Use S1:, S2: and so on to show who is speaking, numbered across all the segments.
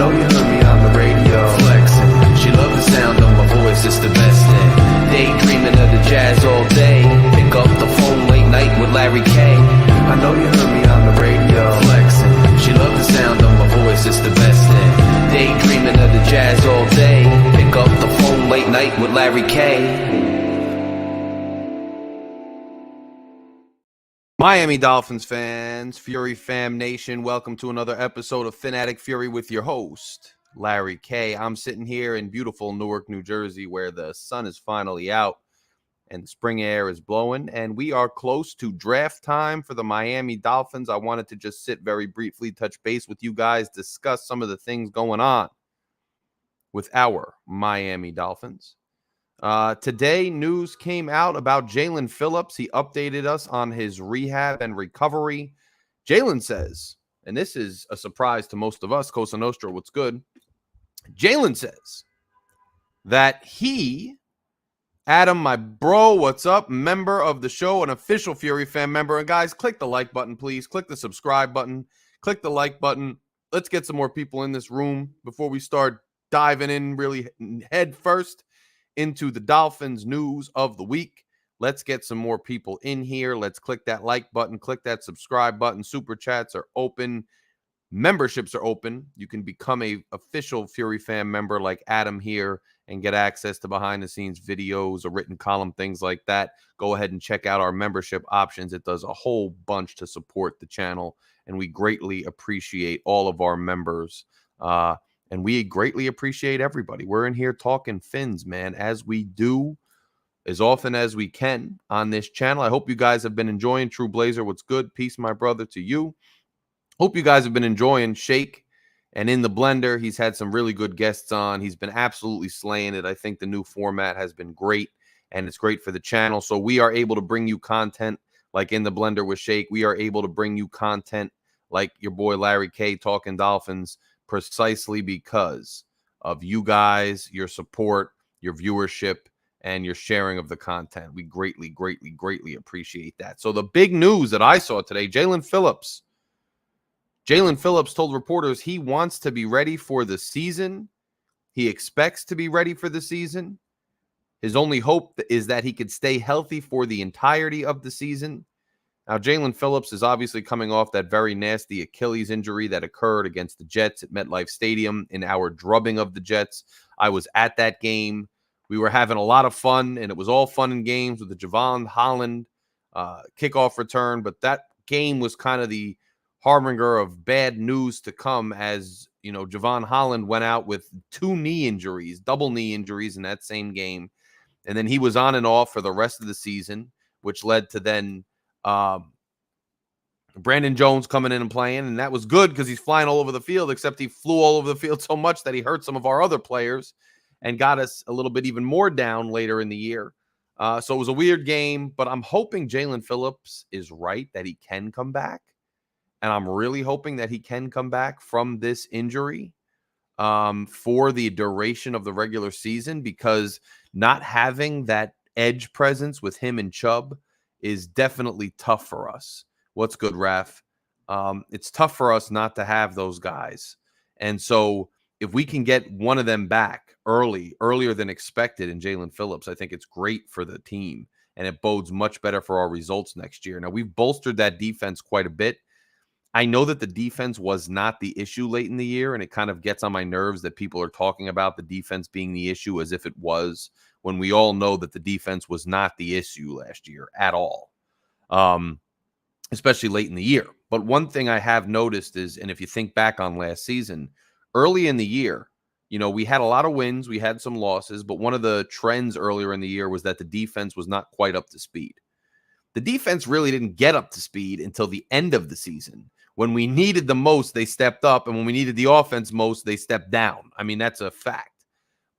S1: know you heard me on the radio, flexing. She loved the sound of my voice, it's the best thing. Daydreaming of the jazz all day. Pick up the phone late night with Larry K. I know you heard me on the radio, flexing. She loved the sound of my voice, it's the best thing. Daydreaming of the jazz all day. Pick up the phone late night with Larry K.
S2: Miami Dolphins fans, Fury Fam Nation, welcome to another episode of Phin-Addict Fury with your host, Larry K. I'm sitting here in beautiful Newark, New Jersey, where the sun is finally out and the spring air is blowing, and we are close to draft time for the Miami Dolphins. I wanted to just sit very briefly, touch base with you guys, discuss some of the things going on with our Miami Dolphins. Today, news came out about Jaelan Phillips. He updated us on his rehab and recovery. Jaelan says, and this is a surprise to most of us, Cosa Nostra, what's good? Jaelan says that he, Adam, my bro, what's up, member of the show, an official Fury Fan member, and guys, click the like button, please. Click the subscribe button. Click the like button. Let's get some more people in this room before we start diving in really head first into the Dolphins news of the week. Let's get some more people in here. Let's click that like button, click that subscribe button. Super chats are open. Memberships are open. You can become a official Fury Fan member like Adam here and get access to behind the scenes videos, a written column, things like that. Go ahead and check out our membership options. It does a whole bunch to support the channel, and we greatly appreciate all of our members. And we greatly appreciate everybody. We're in here talking Fins, man, as we do as often as we can on this channel. I hope you guys have been enjoying True Blazer. What's good? Peace, my brother, to you. Hope you guys have been enjoying Shake and In the Blender. He's had some really good guests on. He's been absolutely slaying it. I think the new format has been great, and it's great for the channel. So we are able to bring you content like In the Blender with Shake. We are able to bring you content like your boy Larry K talking Dolphins, precisely because of you guys, your support, your viewership, and your sharing of the content. We greatly, greatly, greatly appreciate that. So the big news that I saw today, Jaelan Phillips told reporters he wants to be ready for the season. He expects to be ready for the season. His only hope is that he could stay healthy for the entirety of the season. Now, Jaelan Phillips is obviously coming off that very nasty Achilles injury that occurred against the Jets at MetLife Stadium in our drubbing of the Jets. I was at that game. We were having a lot of fun, and it was all fun and games with the Jaylen Holland kickoff return. But that game was kind of the harbinger of bad news to come, as, you know, Jaylen Holland went out with double knee injuries in that same game. And then he was on and off for the rest of the season, which led to then Brandon Jones coming in and playing, and that was good because he's flying all over the field, except he flew all over the field so much that he hurt some of our other players and got us a little bit even more down later in the year. So it was a weird game, but I'm hoping Jaelan Phillips is right, that he can come back, and I'm really hoping that he can come back from this injury for the duration of the regular season, because not having that edge presence with him and Chubb is definitely tough for us. What's good, Raf? It's tough for us not to have those guys. And so if we can get one of them back earlier than expected in Jaelan Phillips, I think it's great for the team, and it bodes much better for our results next year. Now, we've bolstered that defense quite a bit. I know that the defense was not the issue late in the year, and it kind of gets on my nerves that people are talking about the defense being the issue as if it was, when we all know that the defense was not the issue last year at all, especially late in the year. But one thing I have noticed is, and if you think back on last season, early in the year, you know, we had a lot of wins, we had some losses, but one of the trends earlier in the year was that the defense was not quite up to speed. The defense really didn't get up to speed until the end of the season. When we needed the most, they stepped up, and when we needed the offense most, they stepped down. I mean, that's a fact.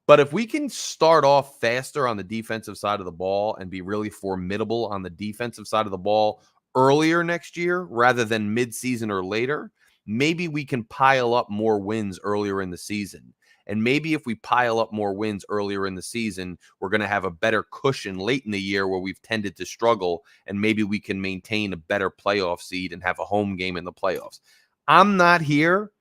S2: But if we can start off faster on the defensive side of the ball and be really formidable on the defensive side of the ball earlier next year rather than mid-season or later, maybe we can pile up more wins earlier in the season. And maybe if we pile up more wins earlier in the season, we're going to have a better cushion late in the year where we've tended to struggle, and maybe we can maintain a better playoff seed and have a home game in the playoffs. I'm not here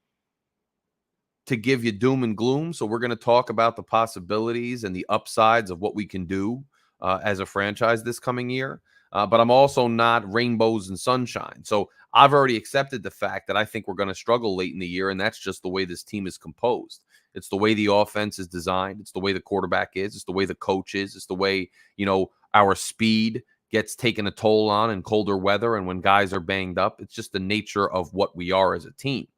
S2: to give you doom and gloom. So we're going to talk about the possibilities and the upsides of what we can do as a franchise this coming year. But I'm also not rainbows and sunshine. So I've already accepted the fact that I think we're going to struggle late in the year, and that's just the way this team is composed. It's the way the offense is designed. It's the way the quarterback is. It's the way the coach is. It's the way, our speed gets taken a toll on in colder weather and when guys are banged up. It's just the nature of what we are as a team.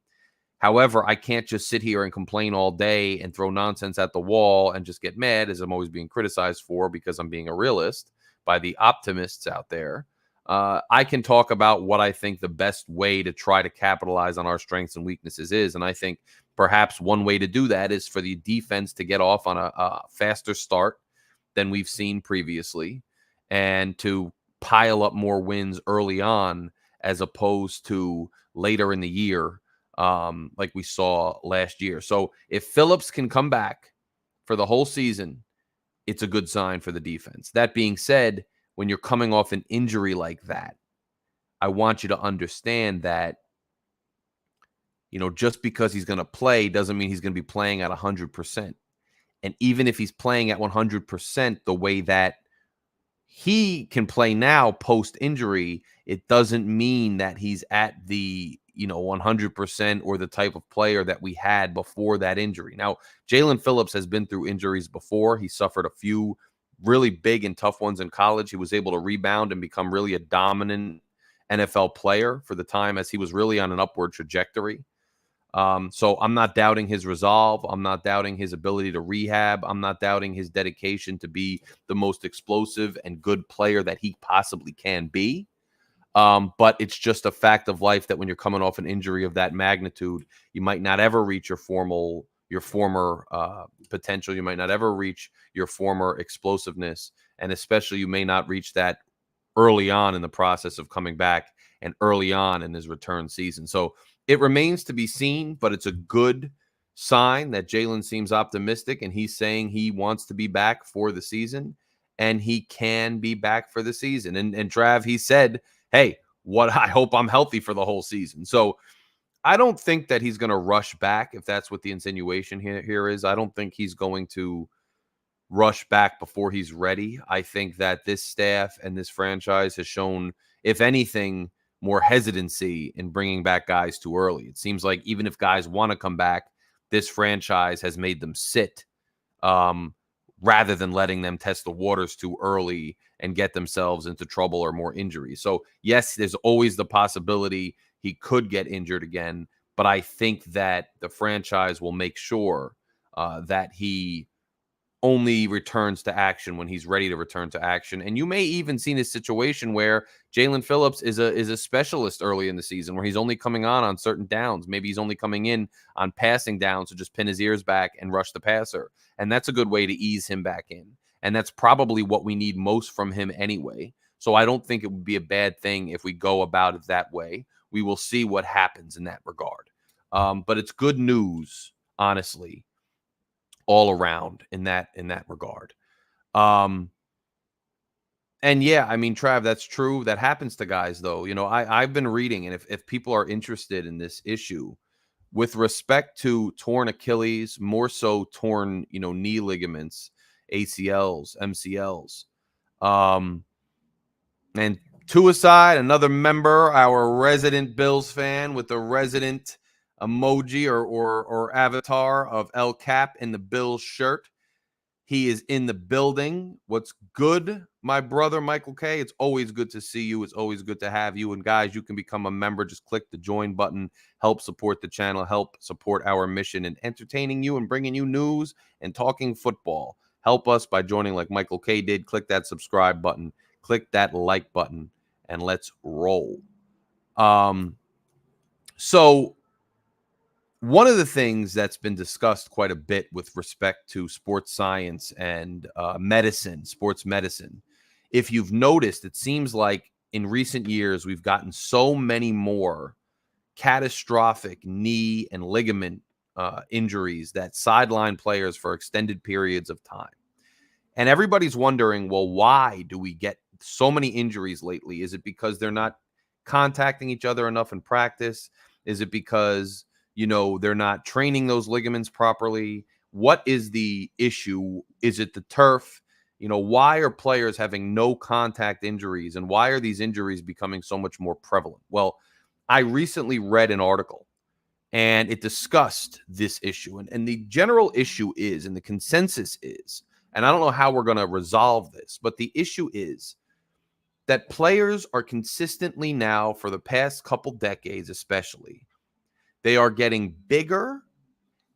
S2: However, I can't just sit here and complain all day and throw nonsense at the wall and just get mad, as I'm always being criticized for because I'm being a realist by the optimists out there. I can talk about what I think the best way to try to capitalize on our strengths and weaknesses is. And I think perhaps one way to do that is for the defense to get off on a faster start than we've seen previously and to pile up more wins early on as opposed to later in the year, like we saw last year. So if Phillips can come back for the whole season, it's a good sign for the defense. That being said, when you're coming off an injury like that, I want you to understand that, just because he's going to play doesn't mean he's going to be playing at 100%. And even if he's playing at 100%, the way that he can play now post-injury, it doesn't mean that he's at the 100% or the type of player that we had before that injury. Now, Jaelan Phillips has been through injuries before. He suffered a few really big and tough ones in college. He was able to rebound and become really a dominant NFL player for the time as he was really on an upward trajectory. So I'm not doubting his resolve. I'm not doubting his ability to rehab. I'm not doubting his dedication to be the most explosive and good player that he possibly can be. But it's just a fact of life that when you're coming off an injury of that magnitude, you might not ever reach your former potential. You might not ever reach your former explosiveness. And especially you may not reach that early on in the process of coming back and early on in his return season. So it remains to be seen, but it's a good sign that Jaylen seems optimistic and he's saying he wants to be back for the season and he can be back for the season. And Trav, he said, hey, I hope I'm healthy for the whole season. So I don't think that he's going to rush back, if that's what the insinuation here is. I don't think he's going to rush back before he's ready. I think that this staff and this franchise has shown, if anything, more hesitancy in bringing back guys too early. It seems like even if guys want to come back, this franchise has made them sit rather than letting them test the waters too early and get themselves into trouble or more injuries. So yes, there's always the possibility he could get injured again, but I think that the franchise will make sure that he only returns to action when he's ready to return to action. And you may even see this situation where Jaelan Phillips is a specialist early in the season where he's only coming on certain downs. Maybe he's only coming in on passing downs to just pin his ears back and rush the passer. And that's a good way to ease him back in. And that's probably what we need most from him anyway. So I don't think it would be a bad thing if we go about it that way. We will see what happens in that regard. But it's good news, honestly, all around in that regard. And yeah, I mean, Trav, that's true. That happens to guys, though. I've been reading, and if people are interested in this issue with respect to torn Achilles, more so torn, knee ligaments, ACLs, MCLs, and Tua side, another member, our resident Bills fan with the resident emoji or avatar of El Cap in the Bills shirt. He is in the building. What's good, my brother Michael K? It's always good to see you. It's always good to have you. And guys, you can become a member. Just click the join button. Help support the channel. Help support our mission in entertaining you and bringing you news and talking football. Help us by joining like Michael K did. Click that subscribe button. Click that like button. And let's roll. So one of the things that's been discussed quite a bit with respect to sports science and sports medicine, if you've noticed, it seems like in recent years, we've gotten so many more catastrophic knee and ligament injuries that sideline players for extended periods of time. And everybody's wondering, well, why do we get so many injuries lately? Is it because they're not contacting each other enough in practice? Is it because they're not training those ligaments properly. What is the issue? Is it the turf? Why are players having no contact injuries, and why are these injuries becoming so much more prevalent? Well, I recently read an article and it discussed this issue. And the general issue is, and the consensus is, and I don't know how we're going to resolve this, but the issue is that players are consistently now, for the past couple decades especially, they are getting bigger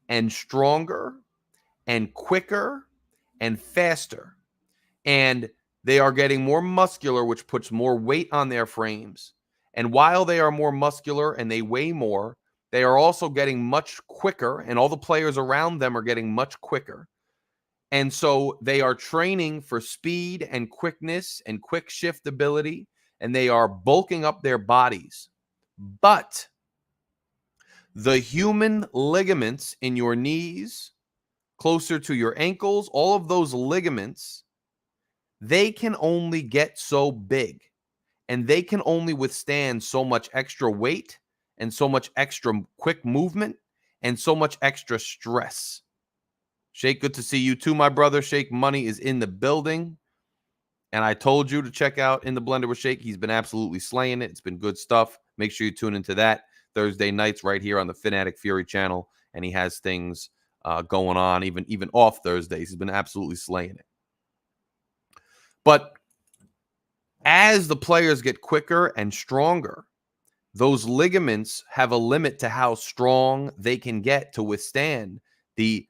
S2: and stronger and quicker and faster. And they are getting more muscular, which puts more weight on their frames. And while they are more muscular and they weigh more, they are also getting much quicker, and all the players around them are getting much quicker. And so they are training for speed and quickness and quick shift ability, and they are bulking up their bodies. But the human ligaments in your knees, closer to your ankles, all of those ligaments, they can only get so big, and they can only withstand so much extra weight and so much extra quick movement and so much extra stress. Shake, good to see you too, my brother. Shake Money is in the building. And I told you to check out In the Blender with Shake. He's been absolutely slaying it. It's been good stuff. Make sure you tune into that Thursday nights right here on the Phin-Addict Fury channel. And he has things going on even off Thursdays. He's been absolutely slaying it. But as the players get quicker and stronger, those ligaments have a limit to how strong they can get to withstand the,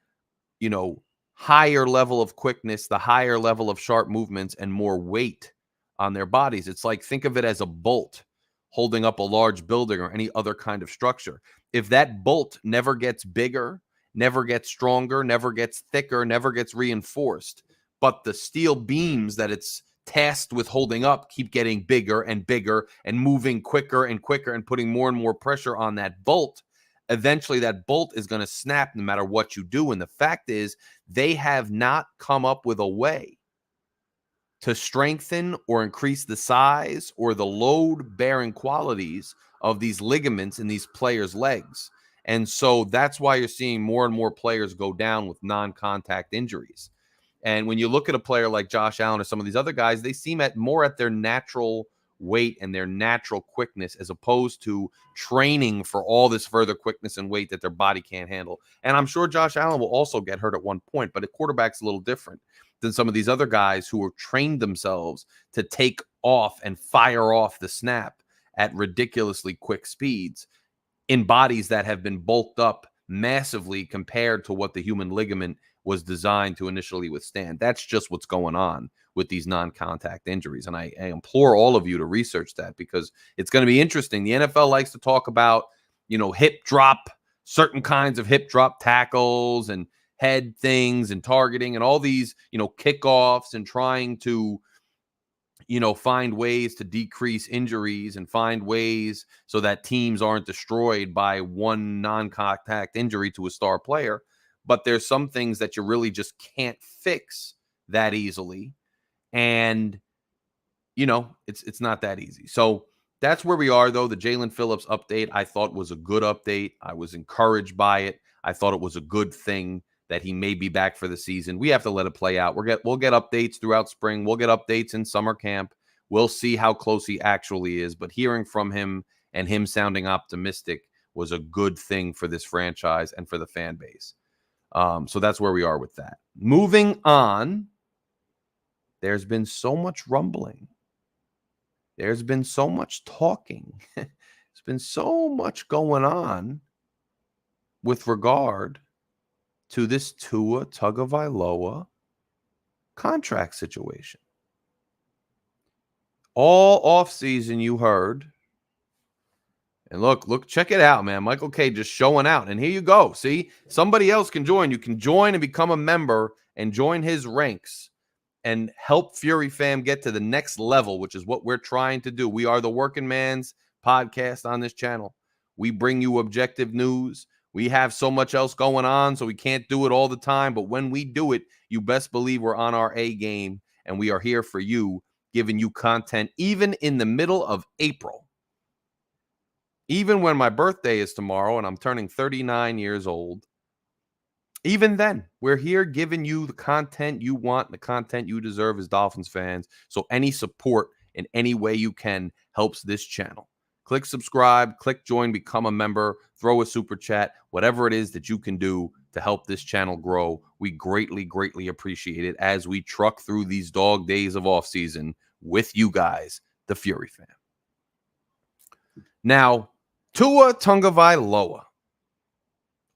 S2: higher level of quickness, the higher level of sharp movements, and more weight on their bodies. It's like, think of it as a bolt holding up a large building or any other kind of structure. If that bolt never gets bigger, never gets stronger, never gets thicker, never gets reinforced, but the steel beams that it's tasked with holding up keep getting bigger and bigger and moving quicker and quicker and putting more and more pressure on that bolt, eventually that bolt is going to snap no matter what you do. And the fact is, they have not come up with a way to strengthen or increase the size or the load-bearing qualities of these ligaments in these players' legs. And so that's why you're seeing more and more players go down with non-contact injuries. And when you look at a player like Josh Allen or some of these other guys, they seem more at their natural weight and their natural quickness, as opposed to training for all this further quickness and weight that their body can't handle. And I'm sure Josh Allen will also get hurt at one point, but a quarterback's a little different than some of these other guys who have trained themselves to take off and fire off the snap at ridiculously quick speeds in bodies that have been bulked up massively compared to what the human ligament was designed to initially withstand. That's just what's going on with these non-contact injuries. And I implore all of you to research that, because it's going to be interesting. The NFL likes to talk about, hip drop, certain kinds of hip drop tackles and head things and targeting and all these, kickoffs, and trying to, find ways to decrease injuries and find ways so that teams aren't destroyed by one non-contact injury to a star player. But there's some things that you really just can't fix that easily. And, it's not that easy. So that's where we are, though. The Jaelan Phillips update, I thought, was a good update. I was encouraged by it. I thought it was a good thing that he may be back for the season. We have to let it play out. We'll get updates throughout spring. We'll get updates in summer camp. We'll see how close he actually is. But hearing from him and him sounding optimistic was a good thing for this franchise and for the fan base. So that's where we are with that. Moving on, there's been so much rumbling. There's been so much talking. There's been so much going on with regard to this Tua Tagovailoa contract situation. All offseason you heard, and look, check it out, man. Michael K just showing out. And here you go. See, somebody else can join. You can join and become a member and join his ranks and help Fury Fam get to the next level, which is what we're trying to do. We are the Working Man's podcast on this channel. We bring you objective news. We have so much else going on, so we can't do it all the time. But when we do it, you best believe we're on our A game, and we are here for you, giving you content even in the middle of April. Even when my birthday is tomorrow and I'm turning 39 years old, even then, we're here giving you the content you want, the content you deserve as Dolphins fans. So any support in any way you can helps this channel. Click subscribe, click join, become a member, throw a super chat, whatever it is that you can do to help this channel grow. We greatly, greatly appreciate it as we truck through these dog days of off season with you guys, the Fury fam. Now, Tua Tagovailoa.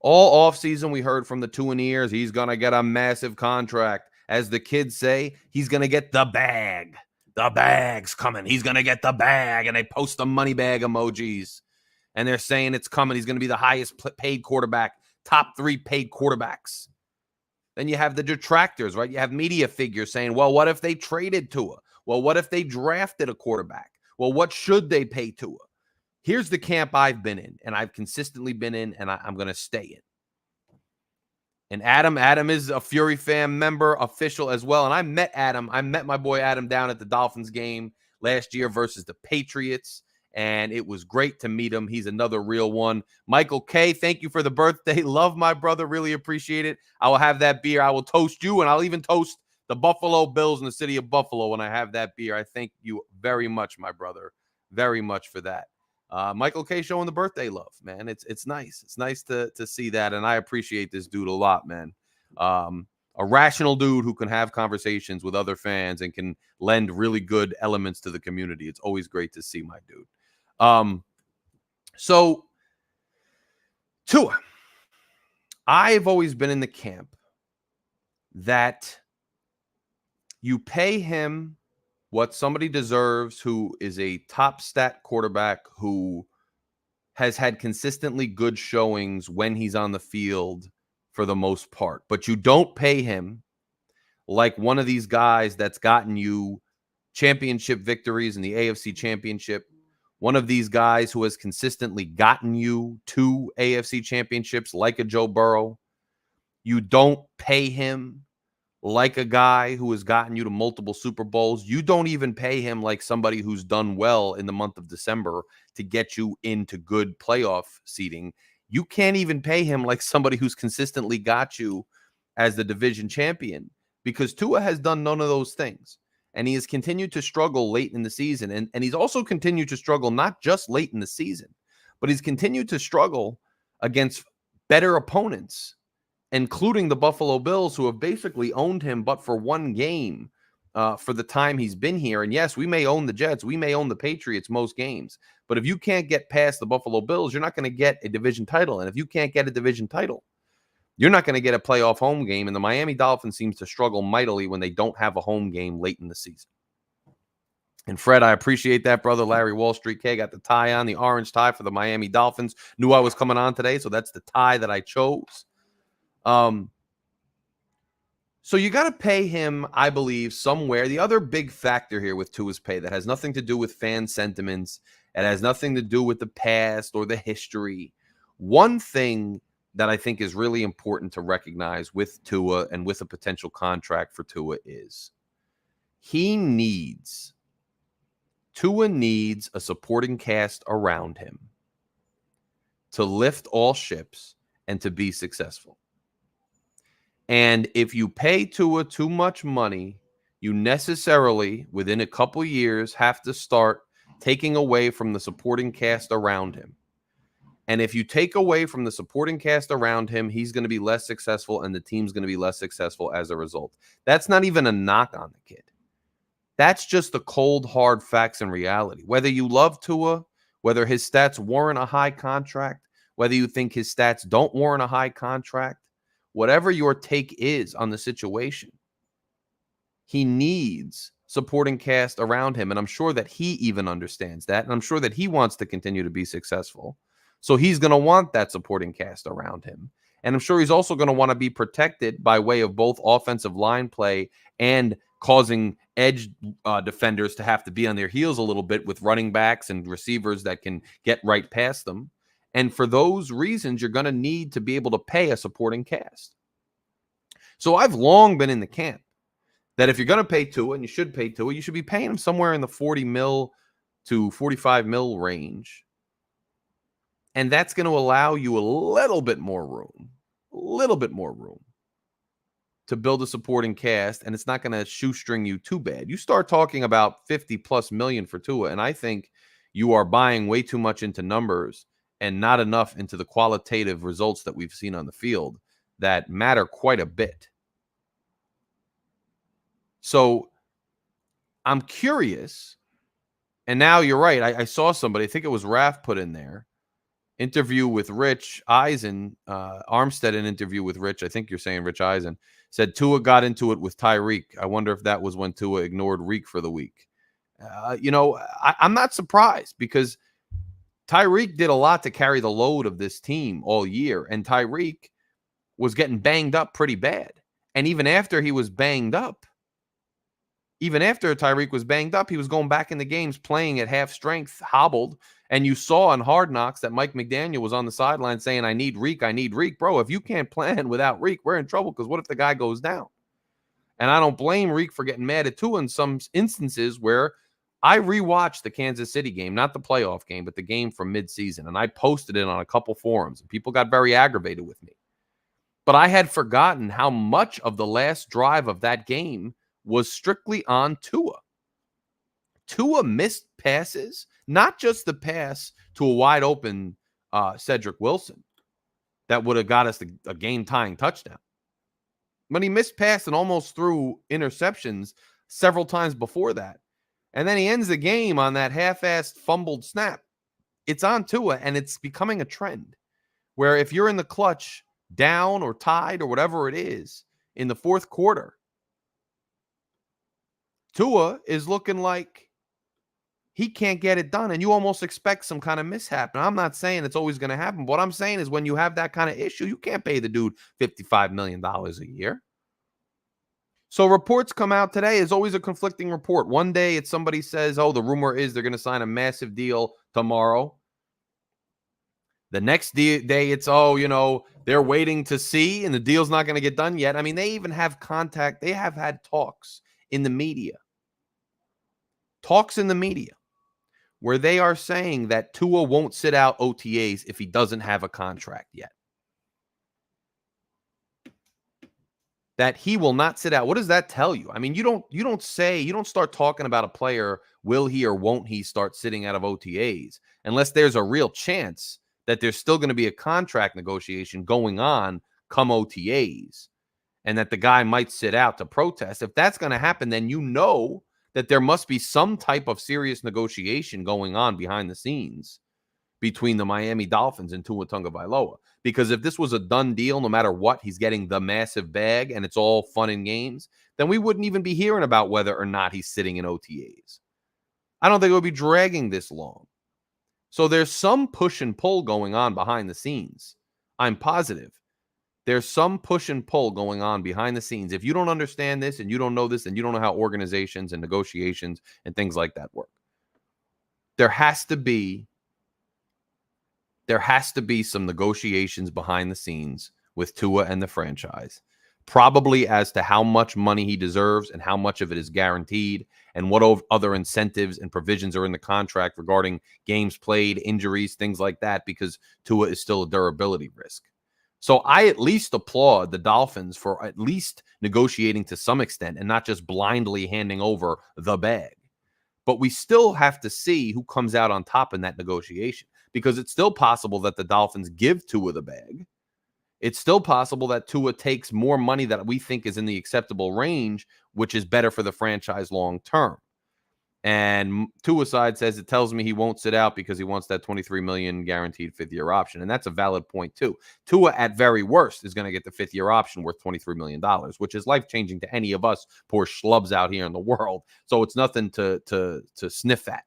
S2: All offseason, we heard from the Tuaneers, he's going to get a massive contract. As the kids say, he's going to get the bag. The bag's coming. He's going to get the bag. And they post the money bag emojis. And they're saying it's coming. He's going to be the highest paid quarterback, top 3 paid quarterbacks. Then you have the detractors, right? You have media figures saying, well, what if they traded Tua? Well, what if they drafted a quarterback? Well, what should they pay Tua? Here's the camp I've been in, and I've consistently been in, and I'm going to stay in. And Adam is a Fury fan member, official as well. And I met Adam. I met my boy Adam down at the Dolphins game last year versus the Patriots, and it was great to meet him. He's another real one. Michael K., thank you for the birthday. Love my brother. Really appreciate it. I will have that beer. I will toast you, and I'll even toast the Buffalo Bills in the city of Buffalo when I have that beer. I thank you very much, my brother, very much for that. Michael K. showing the birthday love, man. It's nice. It's nice to see that, and I appreciate this dude a lot, man. A rational dude who can have conversations with other fans and can lend really good elements to the community. It's always great to see my dude. So, Tua, I've always been in the camp that you pay him what somebody deserves, who is a top stat quarterback who has had consistently good showings when he's on the field for the most part. But you don't pay him like one of these guys that's gotten you championship victories in the AFC Championship, one of these guys who has consistently gotten you 2 AFC championships like a Joe Burrow. You don't pay him like a guy who has gotten you to multiple Super Bowls. You don't even pay him like somebody who's done well in the month of December to get you into good playoff seating. You can't even pay him like somebody who's consistently got you as the division champion, because Tua has done none of those things. And he has continued to struggle late in the season. And he's also continued to struggle not just late in the season, but he's continued to struggle against better opponents, including the Buffalo Bills, who have basically owned him but for one game for the time he's been here. And yes, we may own the Jets. We may own the Patriots most games. But if you can't get past the Buffalo Bills, you're not going to get a division title. And if you can't get a division title, you're not going to get a playoff home game. And the Miami Dolphins seems to struggle mightily when they don't have a home game late in the season. And Fred, I appreciate that, brother. Larry Wall Street K got the tie on, the orange tie for the Miami Dolphins. Knew I was coming on today, so that's the tie that I chose. So you got to pay him, I believe, somewhere. The other big factor here with Tua's pay that has nothing to do with fan sentiments, it has nothing to do with the past or the history. One thing that I think is really important to recognize with Tua and with a potential contract for Tua is Tua needs a supporting cast around him to lift all ships and to be successful. And if you pay Tua too much money, you necessarily, within a couple years, have to start taking away from the supporting cast around him. And if you take away from the supporting cast around him, he's going to be less successful and the team's going to be less successful as a result. That's not even a knock on the kid. That's just the cold, hard facts and reality. Whether you love Tua, whether his stats warrant a high contract, whether you think his stats don't warrant a high contract, whatever your take is on the situation, he needs supporting cast around him. And I'm sure that he even understands that. And I'm sure that he wants to continue to be successful. So he's going to want that supporting cast around him. And I'm sure he's also going to want to be protected by way of both offensive line play and causing edge defenders to have to be on their heels a little bit with running backs and receivers that can get right past them. And for those reasons, you're going to need to be able to pay a supporting cast. So I've long been in the camp that if you're going to pay Tua, and you should pay Tua, you should be paying him somewhere in the 40 mil to 45 mil range And that's going to allow you a little bit more room to build a supporting cast, and it's not going to shoestring you too bad. You start talking about 50 plus million for Tua, and I think you are buying way too much into numbers and not enough into the qualitative results that we've seen on the field that matter quite a bit. So I'm curious, and now you're right. I saw somebody, I think it was Raf, put in there, interview with Rich Eisen, Armstead, an interview with Rich. I think you're saying Rich Eisen said Tua got into it with Tyreek. I wonder if that was when Tua ignored Reek for the week. I'm not surprised because Tyreek did a lot to carry the load of this team all year, and Tyreek was getting banged up pretty bad. And even after Tyreek was banged up, he was going back in the games playing at half strength, hobbled. And you saw on Hard Knocks that Mike McDaniel was on the sideline saying, I need Reek. Bro, if you can't plan without Reek, we're in trouble, because what if the guy goes down? And I don't blame Reek for getting mad at Tua in some instances where I rewatched the Kansas City game, not the playoff game, but the game from midseason. And I posted it on a couple forums, and people got very aggravated with me. But I had forgotten how much of the last drive of that game was strictly on Tua. Tua missed passes, not just the pass to a wide open Cedric Wilson that would have got us a game-tying touchdown. But he missed pass and almost threw interceptions several times before that. And then he ends the game on that half-assed fumbled snap. It's on Tua, and it's becoming a trend where if you're in the clutch, down or tied or whatever it is in the fourth quarter, Tua is looking like he can't get it done, and you almost expect some kind of mishap. And I'm not saying it's always going to happen. What I'm saying is when you have that kind of issue, you can't pay the dude $55 million a year. So reports come out today. Is always a conflicting report. One day it's somebody says, oh, the rumor is they're going to sign a massive deal tomorrow. The next day it's, they're waiting to see, and the deal's not going to get done yet. I mean, they even have contact. They have had talks in the media where they are saying that Tua won't sit out OTAs if he doesn't have a contract yet. That he will not sit out. What does that tell you? I mean, you don't start talking about a player, will he or won't he start sitting out of OTAs, unless there's a real chance that there's still going to be a contract negotiation going on come OTAs, and that the guy might sit out to protest. If that's going to happen, then you know that there must be some type of serious negotiation going on behind the scenes between the Miami Dolphins and Tua Tagovailoa. Because if this was a done deal, no matter what, he's getting the massive bag and it's all fun and games, then we wouldn't even be hearing about whether or not he's sitting in OTAs. I don't think it would be dragging this long. So there's some push and pull going on behind the scenes. I'm positive. There's some push and pull going on behind the scenes. If you don't understand this and you don't know this, then you don't know how organizations and negotiations and things like that work. There has to be some negotiations behind the scenes with Tua and the franchise, probably as to how much money he deserves and how much of it is guaranteed and what other incentives and provisions are in the contract regarding games played, injuries, things like that, because Tua is still a durability risk. So I at least applaud the Dolphins for at least negotiating to some extent and not just blindly handing over the bag. But we still have to see who comes out on top in that negotiation, because it's still possible that the Dolphins give Tua the bag. It's still possible that Tua takes more money that we think is in the acceptable range, which is better for the franchise long term. And Tua's side says it tells me he won't sit out because he wants that $23 million guaranteed fifth-year option. And that's a valid point, too. Tua, at very worst, is going to get the fifth-year option worth $23 million, which is life-changing to any of us poor schlubs out here in the world. So it's nothing to sniff at,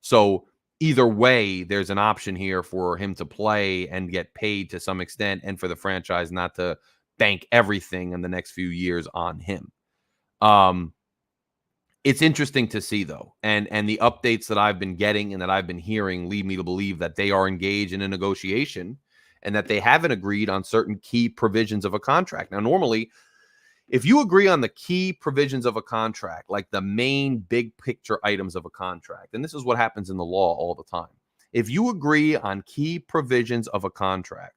S2: So either way, there's an option here for him to play and get paid to some extent, and for the franchise not to bank everything in the next few years on him. It's interesting to see, though, and the updates that I've been getting and that I've been hearing lead me to believe that they are engaged in a negotiation and that they haven't agreed on certain key provisions of a contract. Now, normally, if you agree on the key provisions of a contract, like the main big picture items of a contract, and this is what happens in the law all the time. If you agree on key provisions of a contract,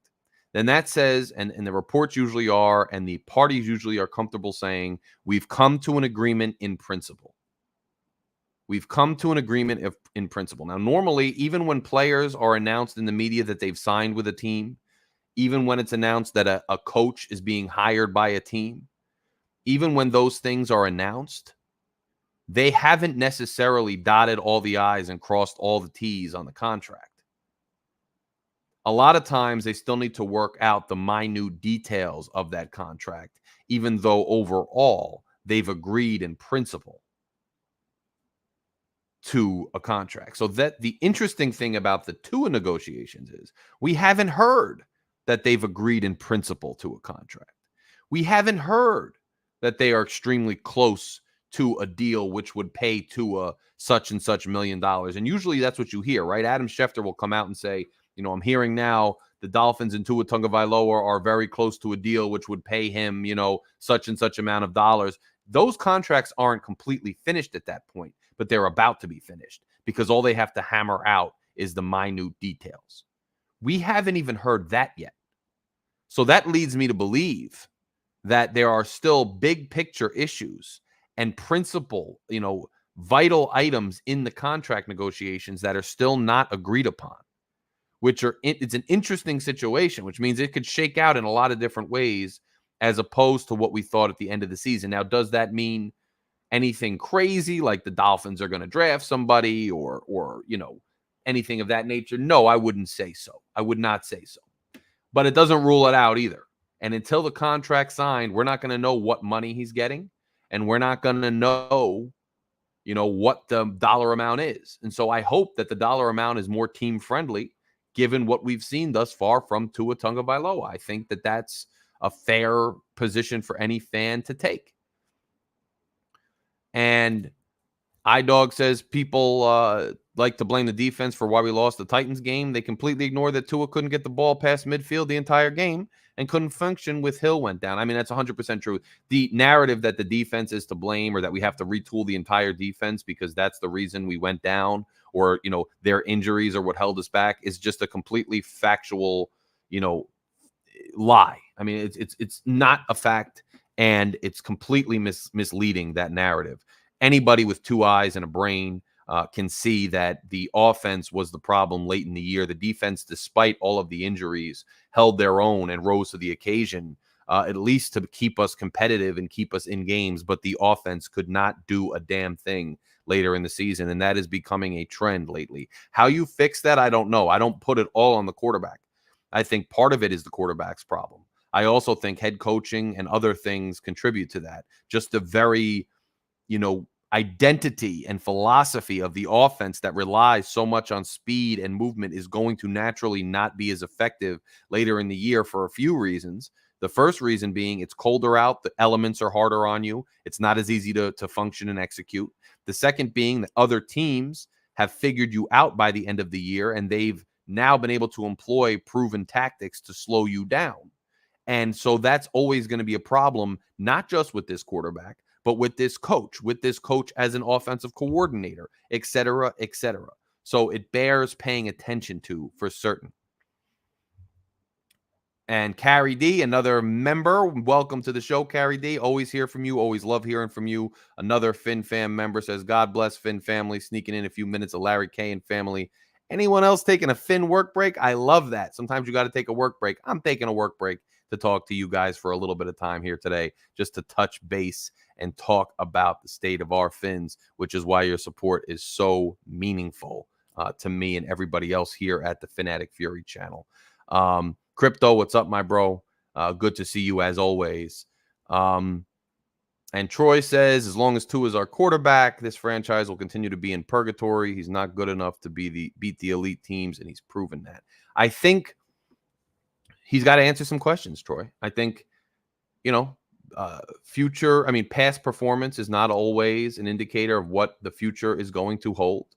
S2: then that says, and the reports usually are, and the parties usually are comfortable saying, we've come to an agreement in principle. We've come to an agreement in principle. Now, normally, even when players are announced in the media that they've signed with a team, even when it's announced that a coach is being hired by a team, even when those things are announced, they haven't necessarily dotted all the I's and crossed all the T's on the contract. A lot of times they still need to work out the minute details of that contract, even though overall they've agreed in principle to a contract. So that the interesting thing about the Tua negotiations is we haven't heard that they've agreed in principle to a contract. We haven't heard that they are extremely close to a deal which would pay Tua such and such $1 million. And usually that's what you hear, right? Adam Schefter will come out and say, I'm hearing now the Dolphins and Tua Tagovailoa are very close to a deal which would pay him, such and such amount of dollars. Those contracts aren't completely finished at that point, but they're about to be finished because all they have to hammer out is the minute details. We haven't even heard that yet. So that leads me to believe that there are still big picture issues and principle, vital items in the contract negotiations that are still not agreed upon, it's an interesting situation, which means it could shake out in a lot of different ways as opposed to what we thought at the end of the season. Now, does that mean anything crazy like the Dolphins are going to draft somebody or anything of that nature? No, I wouldn't say so. I would not say so. But it doesn't rule it out either. And until the contract's signed, we're not going to know what money he's getting, and we're not going to know, what the dollar amount is. And so I hope that the dollar amount is more team friendly, given what we've seen thus far from Tua Tagovailoa. I think that that's a fair position for any fan to take. And iDog says people like to blame the defense for why we lost the Titans game. They completely ignored that Tua couldn't get the ball past midfield the entire game and couldn't function with Hill went down. I mean, that's 100% true. The narrative that the defense is to blame or that we have to retool the entire defense because that's the reason we went down or, their injuries or what held us back is just a completely factual, lie. I mean, it's not a fact, and it's completely misleading, that narrative. Anybody with two eyes and a brain can see that the offense was the problem late in the year. The defense, despite all of the injuries, held their own and rose to the occasion, at least to keep us competitive and keep us in games. But the offense could not do a damn thing later in the season, and that is becoming a trend lately. How you fix that, I don't know. I don't put it all on the quarterback. I think part of it is the quarterback's problem. I also think head coaching and other things contribute to that. Just the very, identity and philosophy of the offense that relies so much on speed and movement is going to naturally not be as effective later in the year for a few reasons. The first reason being it's colder out. The elements are harder on you. It's not as easy to function and execute. The second being that other teams have figured you out by the end of the year, and they've now been able to employ proven tactics to slow you down. And so that's always going to be a problem, not just with this quarterback, but with this coach as an offensive coordinator, et cetera, et cetera. So it bears paying attention to for certain. And Carrie D, another member, welcome to the show, Carrie D. Always hear from you. Always love hearing from you. Another Fin Fam member says, God bless Fin family, sneaking in a few minutes of Larry K and family. Anyone else taking a Fin work break? I love that. Sometimes you got to take a work break. I'm taking a work break to talk to you guys for a little bit of time here today, just to touch base and talk about the state of our Fins, which is why your support is so meaningful to me and everybody else here at the Phin-Addict Fury channel. Crypto, what's up, my bro? Good to see you as always. And Troy says, as long as Tua is our quarterback, this franchise will continue to be in purgatory. He's not good enough to beat the elite teams, and he's proven that. I think he's got to answer some questions, Troy. I think, past performance is not always an indicator of what the future is going to hold.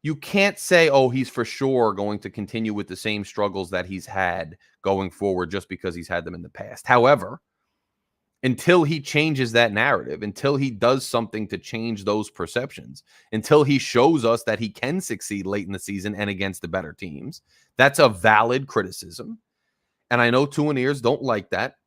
S2: You can't say, oh, he's for sure going to continue with the same struggles that he's had going forward just because he's had them in the past. However, until he changes that narrative, until he does something to change those perceptions, until he shows us that he can succeed late in the season and against the better teams. That's a valid criticism. And I know Tuaniers don't like that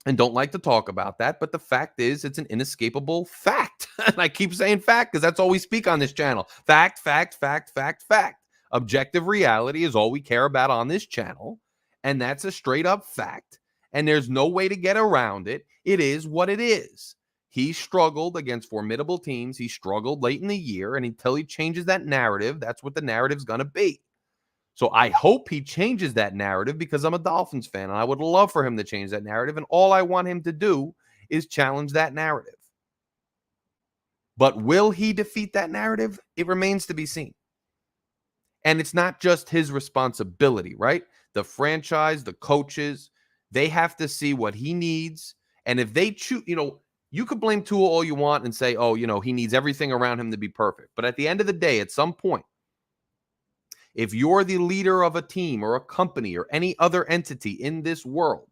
S2: and don't like to talk about that, but the fact is it's an inescapable fact. And I keep saying fact because that's all we speak on this channel. Fact, fact, fact, fact, fact. Objective reality is all we care about on this channel, and that's a straight up fact. And there's no way to get around it. It is what it is. He struggled against formidable teams. He struggled late in the year, and until he changes that narrative, that's what the narrative's going to be. So I hope he changes that narrative because I'm a Dolphins fan, and I would love for him to change that narrative. And all I want him to do is challenge that narrative. But will he defeat that narrative? It remains to be seen. And it's not just his responsibility, right? The franchise, the coaches, they have to see what he needs. And if they choose, you could blame Tua all you want and say, oh, he needs everything around him to be perfect. But at the end of the day, at some point, if you're the leader of a team or a company or any other entity in this world,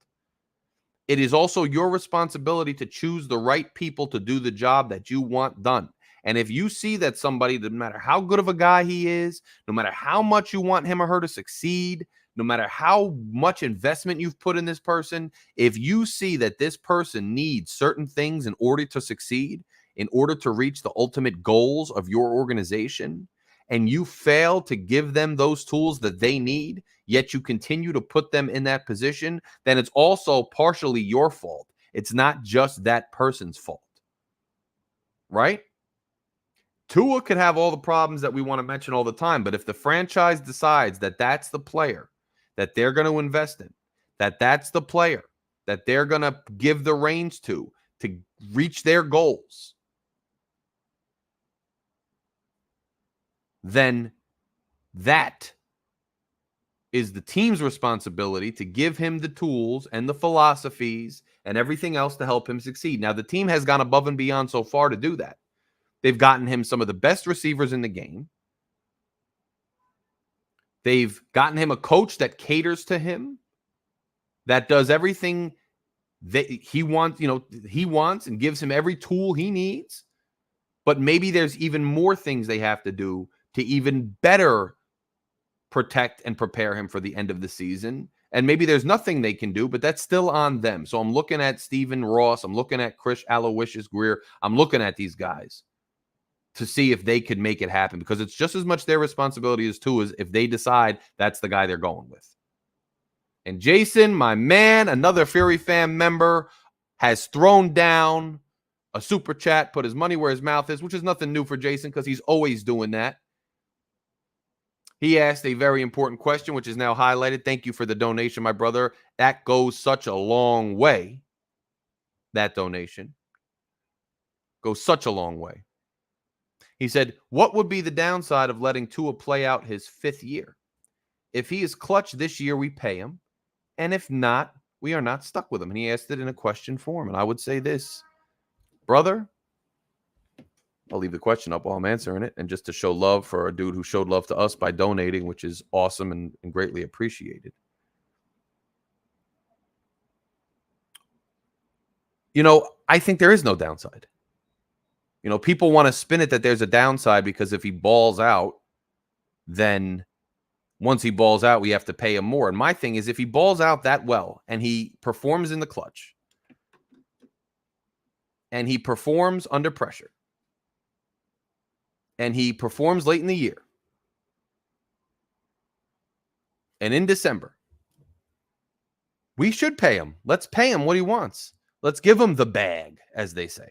S2: it is also your responsibility to choose the right people to do the job that you want done. And if you see that somebody, no matter how good of a guy he is, no matter how much you want him or her to succeed, no matter how much investment you've put in this person, if you see that this person needs certain things in order to succeed, in order to reach the ultimate goals of your organization, and you fail to give them those tools that they need, yet you continue to put them in that position, then it's also partially your fault. It's not just that person's fault. Right? Tua could have all the problems that we want to mention all the time, but if the franchise decides that that's the player that they're going to invest in, that that's the player that they're going to give the reins to reach their goals, then that is the team's responsibility to give him the tools and the philosophies and everything else to help him succeed. Now, the team has gone above and beyond so far to do that. They've gotten him some of the best receivers in the game. They've gotten him a coach that caters to him, that does everything that he wants, he wants, and gives him every tool he needs. But maybe there's even more things they have to do to even better protect and prepare him for the end of the season. And maybe there's nothing they can do, but that's still on them. So I'm looking at Stephen Ross. I'm looking at Chris Aloysius Greer. I'm looking at these guys to see if they could make it happen, because it's just as much their responsibility as Tua's if they decide that's the guy they're going with. And Jason, my man, another Fury fan member, has thrown down a super chat, put his money where his mouth is, which is nothing new for Jason because he's always doing that. He asked a very important question, which is now highlighted. Thank you for the donation, my brother. That goes such a long way. That donation goes such a long way. He said, what would be the downside of letting Tua play out his 5th year? If he is clutch this year, we pay him. And if not, we are not stuck with him. And he asked it in a question form. And I would say this, brother, I'll leave the question up while I'm answering it. And just to show love for a dude who showed love to us by donating, which is awesome and greatly appreciated. I think there is no downside. People want to spin it that there's a downside because if he balls out, then once he balls out, we have to pay him more. And my thing is, if he balls out that well and he performs in the clutch and he performs under pressure and he performs late in the year and in December, we should pay him. Let's pay him what he wants. Let's give him the bag, as they say.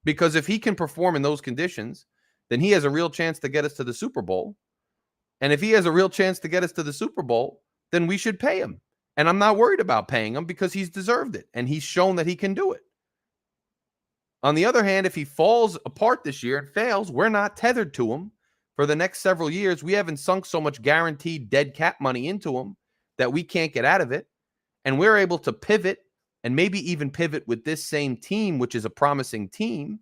S2: Because if he can perform in those conditions, then he has a real chance to get us to the Super Bowl. And if he has a real chance to get us to the Super Bowl, then we should pay him. And I'm not worried about paying him because he's deserved it. And he's shown that he can do it. On the other hand, if he falls apart this year and fails, we're not tethered to him for the next several years. We haven't sunk so much guaranteed dead cap money into him that we can't get out of it. And we're able to pivot and maybe even pivot with this same team, which is a promising team,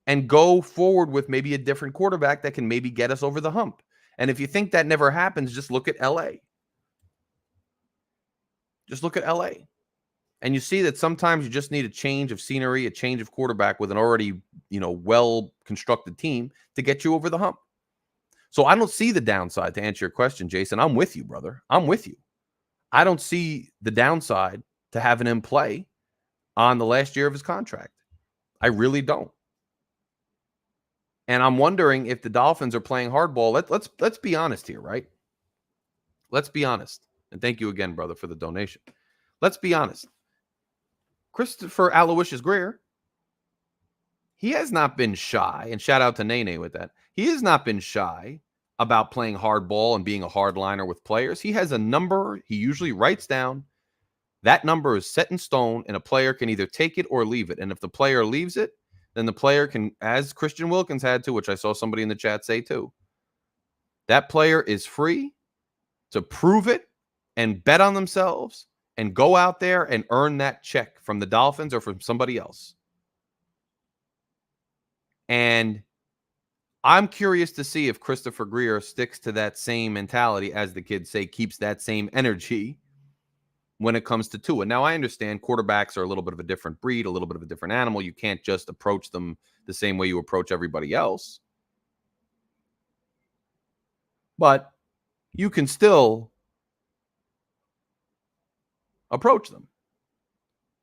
S2: and go forward with maybe a different quarterback that can maybe get us over the hump. And if you think that never happens, just look at LA. Just look at LA. And you see that sometimes you just need a change of scenery, a change of quarterback with an already, well-constructed team to get you over the hump. So I don't see the downside, to answer your question, Jason. I'm with you, brother. I'm with you. I don't see the downside to having him play on the last year of his contract. I really don't. And I'm wondering if the Dolphins are playing hardball. Let's be honest here, right? Let's be honest. And thank you again, brother, for the donation. Let's be honest. Christopher Aloysius Greer, he has not been shy, and shout out to Nene with that. He has not been shy about playing hardball and being a hardliner with players. He has a number he usually writes down. That number is set in stone, and a player can either take it or leave it. And if the player leaves it, then the player can, as Christian Wilkins had to, which I saw somebody in the chat say too, that player is free to prove it and bet on themselves and go out there and earn that check from the Dolphins or from somebody else. And I'm curious to see if Christopher Greer sticks to that same mentality, as the kids say, keeps that same energy when it comes to Tua. Now, I understand quarterbacks are a little bit of a different breed, a little bit of a different animal. You can't just approach them the same way you approach everybody else. But you can still approach them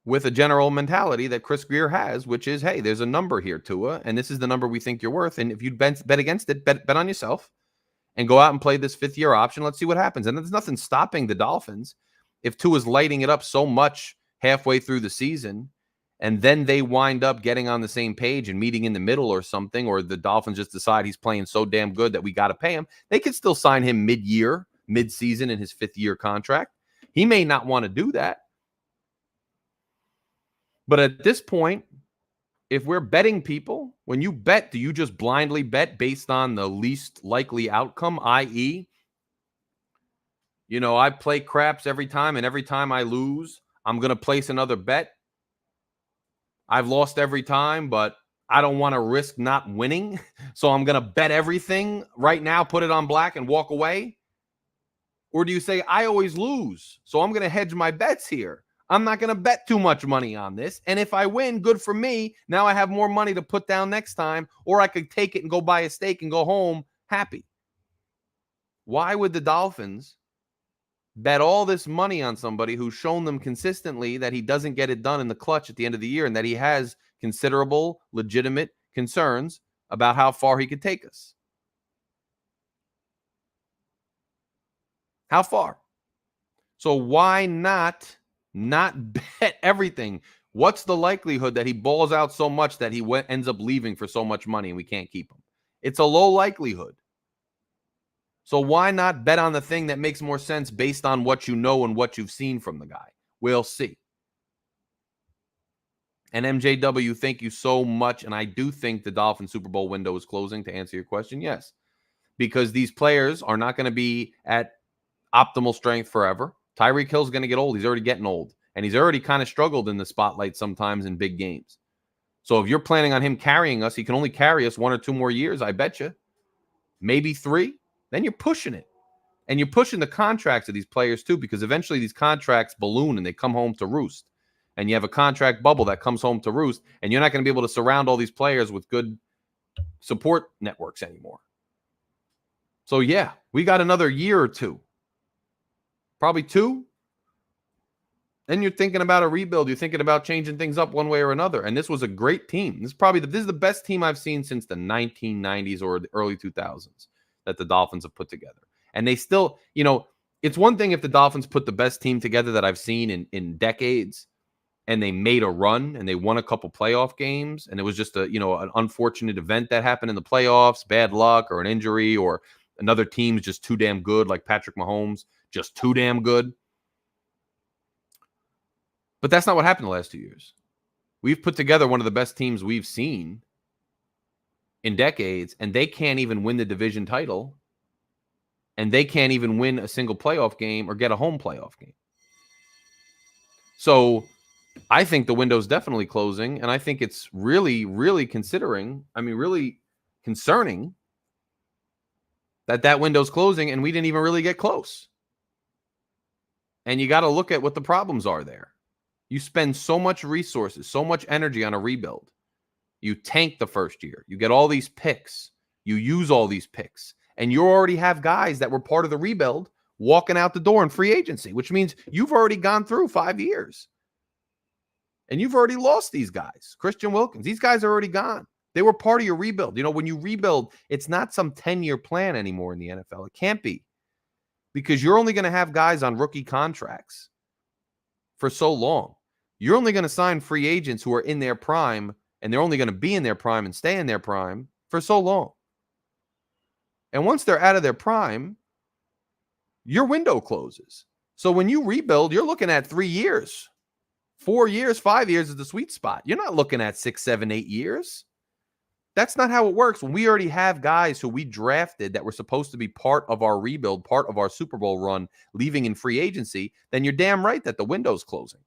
S2: with a general mentality that Chris Greer has, which is, hey, there's a number here, Tua, and this is the number we think you're worth. And if you bet against it, bet on yourself and go out and play this fifth-year option. Let's see what happens. And there's nothing stopping the Dolphins if Tua's lighting it up so much halfway through the season, and then they wind up getting on the same page and meeting in the middle or something, or the Dolphins just decide he's playing so damn good that we got to pay him. They could still sign him mid-season in his fifth-year contract. He may not want to do that. But at this point, if we're betting people, when you bet, do you just blindly bet based on the least likely outcome, i.e., I play craps every time, and every time I lose, I'm going to place another bet. I've lost every time, but I don't want to risk not winning, so I'm going to bet everything right now, put it on black, and walk away? Or do you say, I always lose, so I'm going to hedge my bets here? I'm not going to bet too much money on this. And if I win, good for me. Now I have more money to put down next time, or I could take it and go buy a steak and go home happy. Why would the Dolphins bet all this money on somebody who's shown them consistently that he doesn't get it done in the clutch at the end of the year, and that he has considerable, legitimate concerns about how far he could take us? How far? So why not bet everything? What's the likelihood that he balls out so much that he ends up leaving for so much money and we can't keep him? It's a low likelihood. So why not bet on the thing that makes more sense based on what you know and what you've seen from the guy? We'll see. And MJW, thank you so much. And I do think the Dolphins Super Bowl window is closing, to answer your question. Yes, because these players are not going to be at optimal strength forever. Tyreek Hill's going to get old. He's already getting old. And he's already kind of struggled in the spotlight sometimes in big games. So if you're planning on him carrying us, he can only carry us 1 or 2 more years, I bet you. Maybe 3. Then you're pushing it. And you're pushing the contracts of these players too, because eventually these contracts balloon and they come home to roost. And you have a contract bubble that comes home to roost. And you're not going to be able to surround all these players with good support networks anymore. So yeah, we got another year or 2. Probably 2. Then you're thinking about a rebuild. You're thinking about changing things up one way or another. And this was a great team. This is the best team I've seen since the 1990s or the early 2000s that the Dolphins have put together. And they still, it's one thing if the Dolphins put the best team together that I've seen in decades, and they made a run and they won a couple playoff games, and it was just an unfortunate event that happened in the playoffs, bad luck or an injury, or another team's just too damn good, like Patrick Mahomes, just too damn good. But that's not what happened the last 2 years. We've put together one of the best teams we've seen in decades, and they can't even win the division title, and they can't even win a single playoff game or get a home playoff game. So I think the window's definitely closing, and I think it's really, really really concerning that window's closing and we didn't even really get close. And you got to look at what the problems are there. You spend so much resources, so much energy on a rebuild. You tank the first year. You get all these picks. You use all these picks. And you already have guys that were part of the rebuild walking out the door in free agency, which means you've already gone through 5 years. And you've already lost these guys. Christian Wilkins, these guys are already gone. They were part of your rebuild. You know, when you rebuild, it's not some 10-year plan anymore in the NFL. It can't be, because you're only going to have guys on rookie contracts for so long. You're only going to sign free agents who are in their prime, and they're only going to be in their prime and stay in their prime for so long. And once they're out of their prime, your window closes. So when you rebuild, you're looking at 3 years, 4 years, 5 years is the sweet spot. You're not looking at 6, 7, 8 years. That's not how it works. When we already have guys who we drafted that were supposed to be part of our rebuild, part of our Super Bowl run, leaving in free agency, then you're damn right that the window's closing.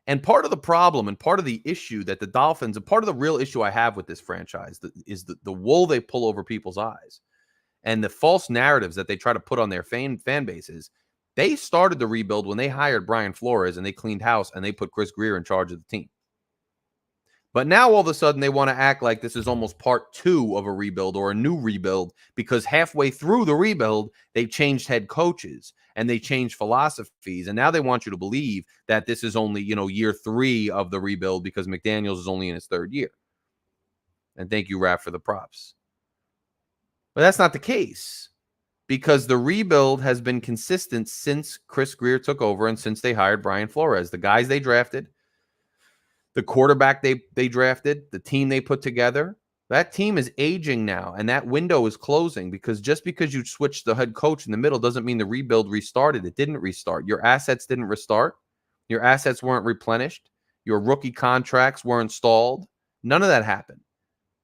S2: And part of the problem and part of the issue that the Dolphins, and part of the real issue I have with this franchise is the wool they pull over people's eyes and the false narratives that they try to put on their fan bases. They started the rebuild when they hired Brian Flores and they cleaned house and they put Chris Greer in charge of the team. But now all of a sudden they want to act like this is almost part 2 of a rebuild or a new rebuild, because halfway through the rebuild, they changed head coaches and they changed philosophies. And now they want you to believe that this is only, year 3 of the rebuild because McDaniels is only in his 3rd year. And thank you, Raph, for the props. But that's not the case, because the rebuild has been consistent since Chris Greer took over and since they hired Brian Flores. The guys they drafted, the quarterback they drafted, the team they put together, that team is aging now, and that window is closing, because just because you switched the head coach in the middle doesn't mean the rebuild restarted. It didn't restart. Your assets didn't restart. Your assets weren't replenished. Your rookie contracts weren't stalled. None of that happened.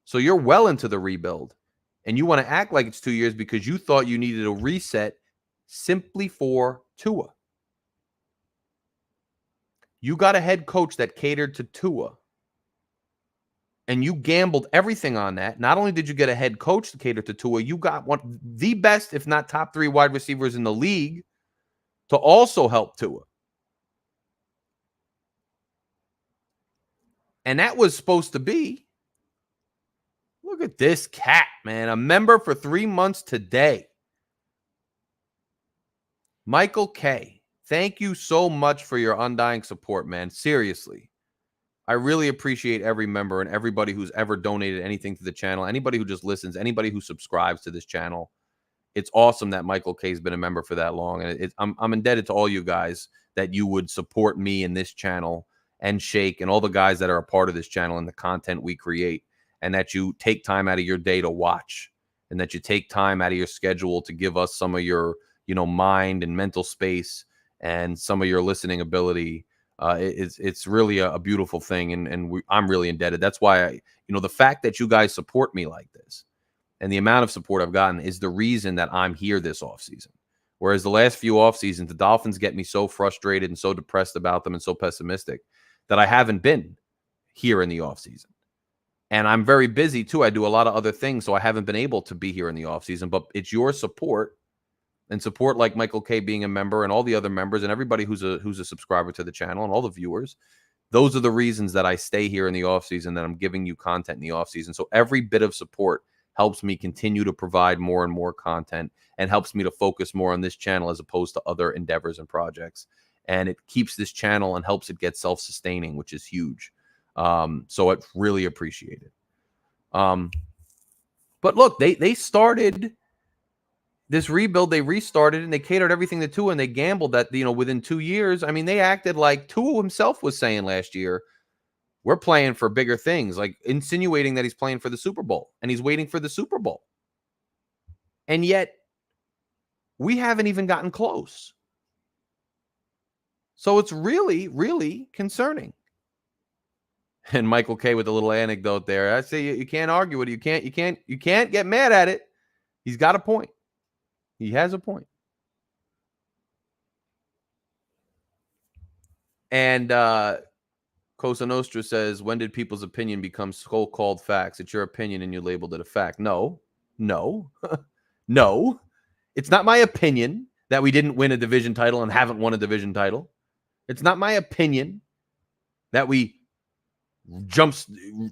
S2: So you're well into the rebuild, and you want to act like it's 2 years because you thought you needed a reset simply for Tua. You got a head coach that catered to Tua, and you gambled everything on that. Not only did you get a head coach to cater to Tua, you got one the best, if not top 3 wide receivers in the league to also help Tua. And that was supposed to be, look at this cat, man, a member for 3 months today. Michael K., thank you so much for your undying support, man. Seriously. I really appreciate every member and everybody who's ever donated anything to the channel, anybody who just listens, anybody who subscribes to this channel. It's awesome that Michael K. has been a member for that long. And I'm indebted to all you guys that you would support me in this channel and Shake and all the guys that are a part of this channel and the content we create, and that you take time out of your day to watch, and that you take time out of your schedule to give us some of your, mind and mental space and some of your listening ability. It's really a beautiful thing, and I'm really indebted. That's why the fact that you guys support me like this and the amount of support I've gotten is the reason that I'm here this offseason. Whereas the last few off seasons, the Dolphins get me so frustrated and so depressed about them and so pessimistic that I haven't been here in the offseason. And I'm very busy too. I do a lot of other things, so I haven't been able to be here in the offseason. But it's your support, and support like Michael K. being a member and all the other members and everybody who's a subscriber to the channel and all the viewers. Those are the reasons that I stay here in the offseason, that I'm giving you content in the offseason. So every bit of support helps me continue to provide more and more content, and helps me to focus more on this channel as opposed to other endeavors and projects. And it keeps this channel and helps it get self-sustaining, which is huge. So it's really appreciated. But look, they started this rebuild, they restarted, and they catered everything to Tua, and they gambled that, within 2 years, they acted like Tua himself was saying last year, we're playing for bigger things, like insinuating that he's playing for the Super Bowl and he's waiting for the Super Bowl. And yet we haven't even gotten close. So it's really, really concerning. And Michael K. with a little anecdote there. I say you can't argue with it. You can't get mad at it. He's got a point. He has a point. And Cosa Nostra says, when did people's opinion become so-called facts? It's your opinion and you labeled it a fact. No. No. It's not my opinion that we didn't win a division title and haven't won a division title. It's not my opinion that we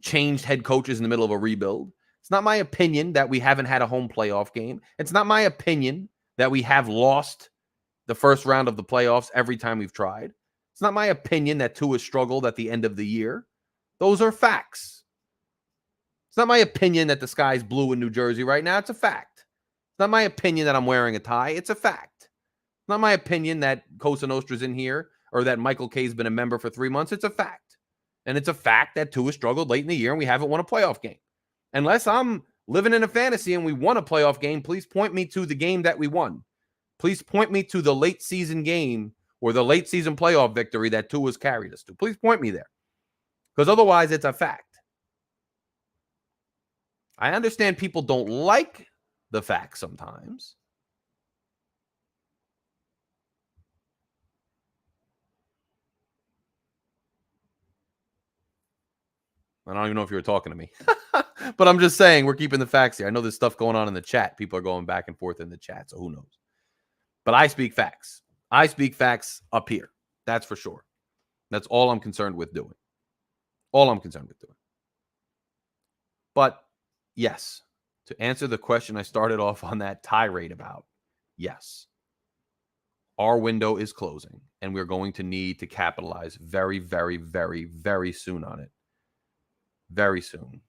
S2: changed head coaches in the middle of a rebuild. It's not my opinion that we haven't had a home playoff game. It's not my opinion that we have lost the first round of the playoffs every time we've tried. It's not my opinion that Tua struggled at the end of the year. Those are facts. It's not my opinion that the sky's blue in New Jersey right now. It's a fact. It's not my opinion that I'm wearing a tie. It's a fact. It's not my opinion that Cosa Nostra's in here or that Michael K's been a member for 3 months. It's a fact. And it's a fact that Tua struggled late in the year and we haven't won a playoff game. Unless I'm living in a fantasy and we won a playoff game, please point me to the game that we won. Please point me to the late season game or the late season playoff victory that Tua's carried us to. Please point me there. Because otherwise, it's a fact. I understand people don't like the facts sometimes. I don't even know if you were talking to me. But I'm just saying we're keeping the facts here. I know there's stuff going on in the chat. People are going back and forth in the chat, so who knows? But I speak facts. I speak facts up here. That's for sure. That's all I'm concerned with doing. All I'm concerned with doing. But yes, to answer the question I started off on that tirade about, yes, our window is closing and we're going to need to capitalize very, very, very, very soon on it. Very soon.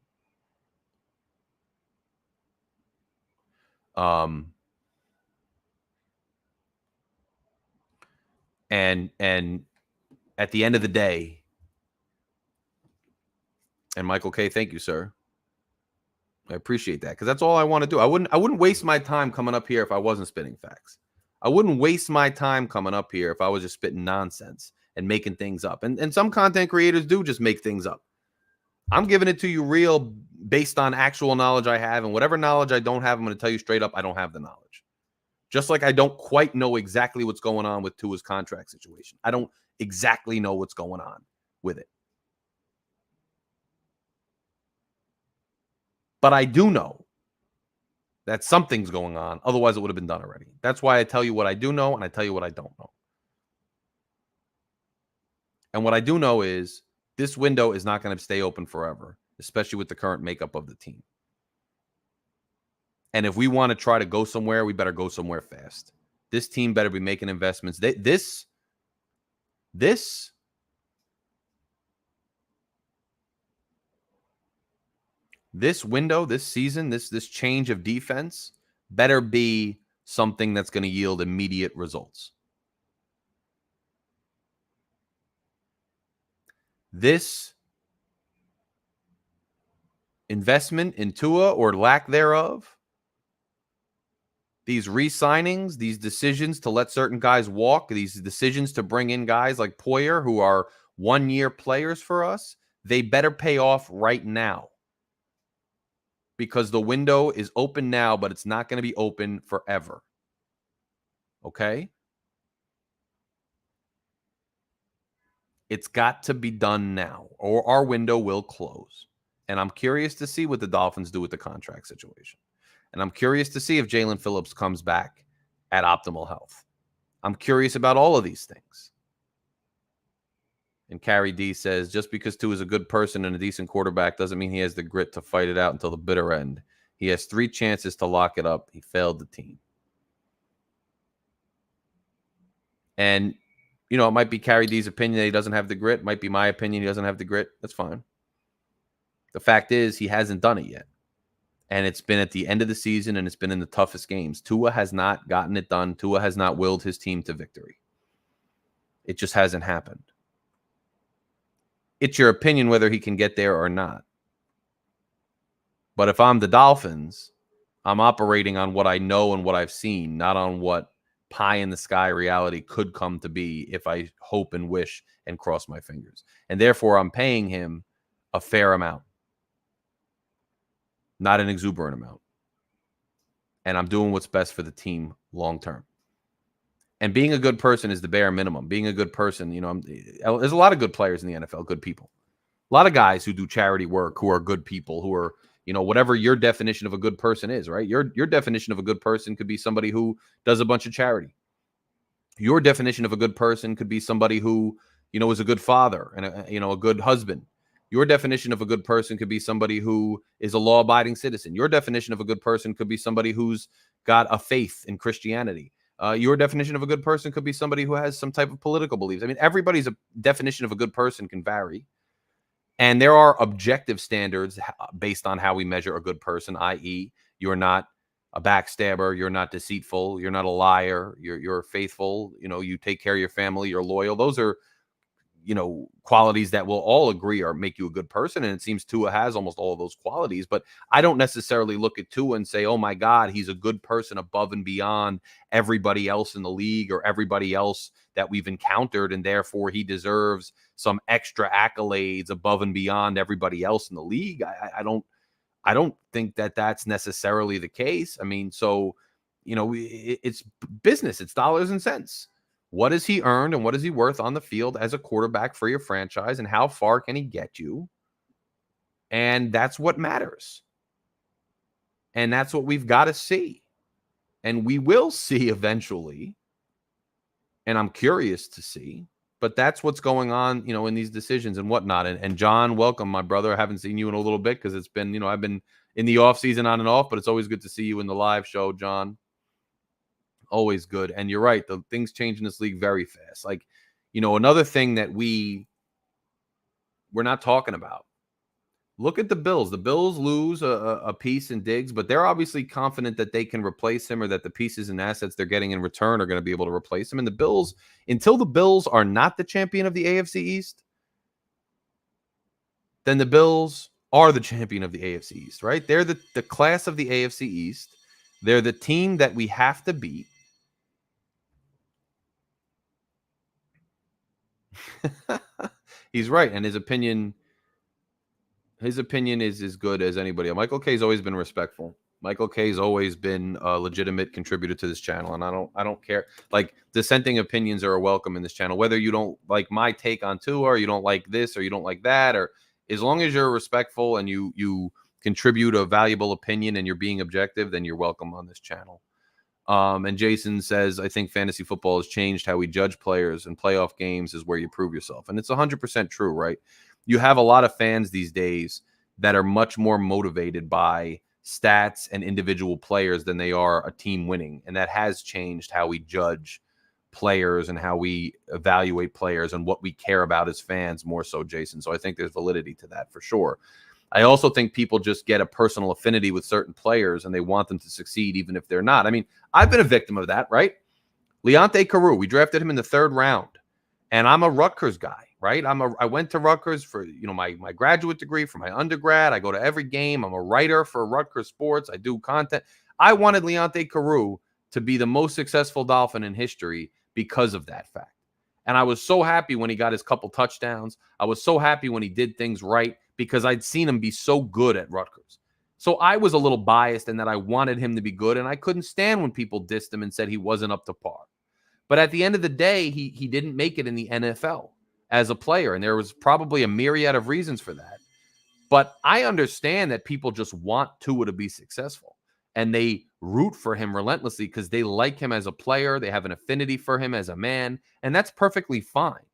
S2: And at the end of the day, and Michael K, thank you, sir. I appreciate that because that's all I want to do. I wouldn't waste my time coming up here if I wasn't spitting facts. I wouldn't waste my time coming up here if I was just spitting nonsense and making things up. And some content creators do just make things up. I'm giving it to you real based on actual knowledge I have, and whatever knowledge I don't have, I'm going to tell you straight up, I don't have the knowledge. Just like I don't quite know exactly what's going on with Tua's contract situation. I don't exactly know what's going on with it. But I do know that something's going on. Otherwise, it would have been done already. That's why I tell you what I do know and I tell you what I don't know. And what I do know is this window is not going to stay open forever, especially with the current makeup of the team. And if we want to try to go somewhere, we better go somewhere fast. This team better be making investments. This window, this season, this change of defense better be something that's going to yield immediate results. This investment in Tua or lack thereof, these re-signings, these decisions to let certain guys walk, these decisions to bring in guys like Poyer who are one-year players for us, they better pay off right now. Because the window is open now, but it's not going to be open forever. Okay? It's got to be done now, or our window will close. And I'm curious to see what the Dolphins do with the contract situation. And I'm curious to see if Jaelan Phillips comes back at optimal health. I'm curious about all of these things. And Carrie D says, just because Tua is a good person and a decent quarterback doesn't mean he has the grit to fight it out until the bitter end. He has 3 chances to lock it up. He failed the team. And, you know, it might be Carrie D's opinion that he doesn't have the grit. It might be my opinion he doesn't have the grit. That's fine. The fact is he hasn't done it yet. And it's been at the end of the season and it's been in the toughest games. Tua has not gotten it done. Tua has not willed his team to victory. It just hasn't happened. It's your opinion whether he can get there or not. But if I'm the Dolphins, I'm operating on what I know and what I've seen, not on what pie in the sky reality could come to be if I hope and wish and cross my fingers. And therefore, I'm paying him a fair amount, not an exuberant amount. And I'm doing what's best for the team long term. And being a good person is the bare minimum. Being a good person, you know, there's a lot of good players in the NFL, good people. A lot of guys who do charity work, who are good people, who are, you know, whatever your definition of a good person is, right? Your definition of a good person could be somebody who does a bunch of charity. Your definition of a good person could be somebody who, is a good father and a good husband. Your definition of a good person could be somebody who is a law-abiding citizen. Your definition of a good person could be somebody who's got a faith in Christianity. Your definition of a good person could be somebody who has some type of political beliefs. I mean, everybody's definition of a good person can vary. And there are objective standards based on how we measure a good person, i.e., you're not a backstabber, you're not deceitful, you're not a liar, you're faithful, you take care of your family, you're loyal. Those are, qualities that we'll all agree are make you a good person. And it seems Tua has almost all of those qualities. But I don't necessarily look at Tua and say, oh my God, he's a good person above and beyond everybody else in the league or everybody else that we've encountered, and therefore he deserves some extra accolades above and beyond everybody else in the league. I don't think that that's necessarily the case. I mean, so, it's business. It's dollars and cents. What has he earned and what is he worth on the field as a quarterback for your franchise, and how far can he get you? And that's what matters. And that's what we've got to see. And we will see eventually. And I'm curious to see. But that's what's going on, in these decisions and whatnot. And John, welcome, my brother. I haven't seen you in a little bit because it's been, I've been in the off season on and off, but it's always good to see you in the live show, John. Always good. And you're right. The things change in this league very fast. Like, another thing that we're not talking about. Look at the Bills. The Bills lose a piece in Diggs, but they're obviously confident that they can replace him, or that the pieces and assets they're getting in return are going to be able to replace him. And the Bills, until the Bills are not the champion of the AFC East, then the Bills are the champion of the AFC East, right? They're the class of the AFC East. They're the team that we have to beat. He's right, and his opinion is as good as anybody. Michael K's always been respectful. Michael K's always been a legitimate contributor to this channel, and I don't care. Like, dissenting opinions are welcome in this channel. Whether you don't like my take on Tua, or you don't like this, or you don't like that, or as long as you're respectful and you contribute a valuable opinion and you're being objective, then you're welcome on this channel. And Jason says, I think fantasy football has changed how we judge players, and playoff games is where you prove yourself. And it's 100% true, right? You have a lot of fans these days that are much more motivated by stats and individual players than they are a team winning. And that has changed how we judge players and how we evaluate players and what we care about as fans more so, Jason. So I think there's validity to that for sure. I also think people just get a personal affinity with certain players and they want them to succeed even if they're not. I mean, I've been a victim of that, right? Leonte Carew, we drafted him in the 3rd round, and I'm a Rutgers guy, right? I went to Rutgers for, my graduate degree, for my undergrad. I go to every game. I'm a writer for Rutgers Sports. I do content. I wanted Leonte Carew to be the most successful Dolphin in history because of that fact. And I was so happy when he got his couple touchdowns. I was so happy when he did things right because I'd seen him be so good at Rutgers. So I was a little biased in that I wanted him to be good, and I couldn't stand when people dissed him and said he wasn't up to par. But at the end of the day, he didn't make it in the NFL as a player, and there was probably a myriad of reasons for that. But I understand that people just want Tua to be successful, and they root for him relentlessly because they like him as a player. They have an affinity for him as a man, and that's perfectly fine.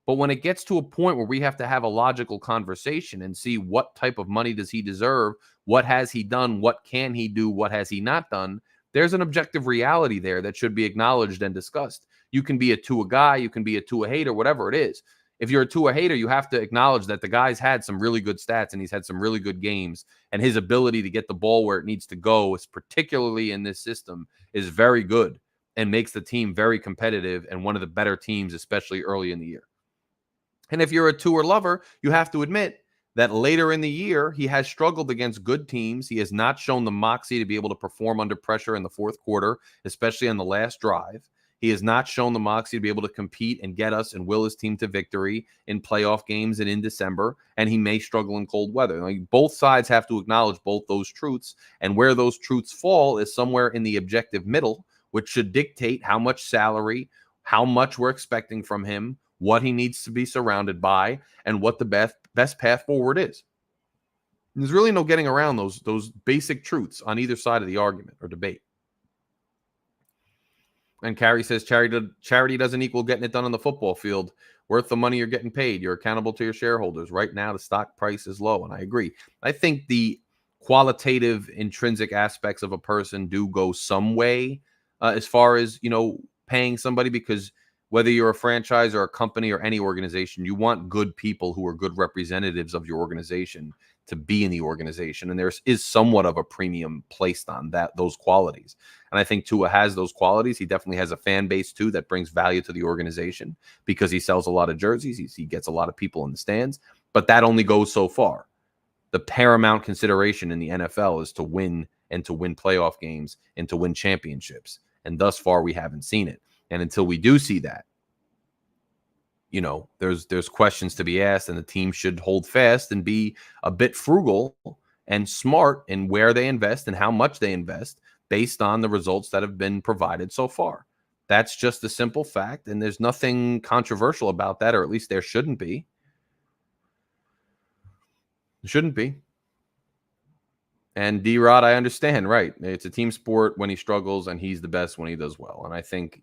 S2: But when it gets to a point where we have to have a logical conversation and see what type of money does he deserve, what has he done, what can he do, what has he not done, there's an objective reality there that should be acknowledged and discussed. You can be a Tua guy, you can be a Tua hater, whatever it is. If you're a Tua hater, you have to acknowledge that the guy's had some really good stats and he's had some really good games, and his ability to get the ball where it needs to go, is particularly in this system, is very good and makes the team very competitive and one of the better teams, especially early in the year. And if you're a Tua lover, you have to admit that later in the year, he has struggled against good teams. He has not shown the moxie to be able to perform under pressure in the 4th quarter, especially on the last drive. He has not shown the moxie to be able to compete and get us and will his team to victory in playoff games and in December. And he may struggle in cold weather. Like, both sides have to acknowledge both those truths. And where those truths fall is somewhere in the objective middle, which should dictate how much salary, how much we're expecting from him, what he needs to be surrounded by, and what the best path forward is. And there's really no getting around those basic truths on either side of the argument or debate. And Carrie says charity doesn't equal getting it done on the football field. Worth the money you're getting paid. You're accountable to your shareholders. Right now, the stock price is low, and I agree. I think the qualitative, intrinsic aspects of a person do go some way as far as, paying somebody, because whether you're a franchise or a company or any organization, you want good people who are good representatives of your organization to be in the organization. And there is somewhat of a premium placed on those qualities. And I think Tua has those qualities. He definitely has a fan base too that brings value to the organization because he sells a lot of jerseys. He gets a lot of people in the stands, but that only goes so far. The paramount consideration in the NFL is to win, and to win playoff games, and to win championships. And thus far, we haven't seen it. And until we do see that, there's questions to be asked, and the team should hold fast and be a bit frugal and smart in where they invest and how much they invest based on the results that have been provided so far. That's just a simple fact, and there's nothing controversial about that, or at least there shouldn't be. It shouldn't be. And D-Rod, I understand, right? It's a team sport when he struggles, and he's the best when he does well. And I think,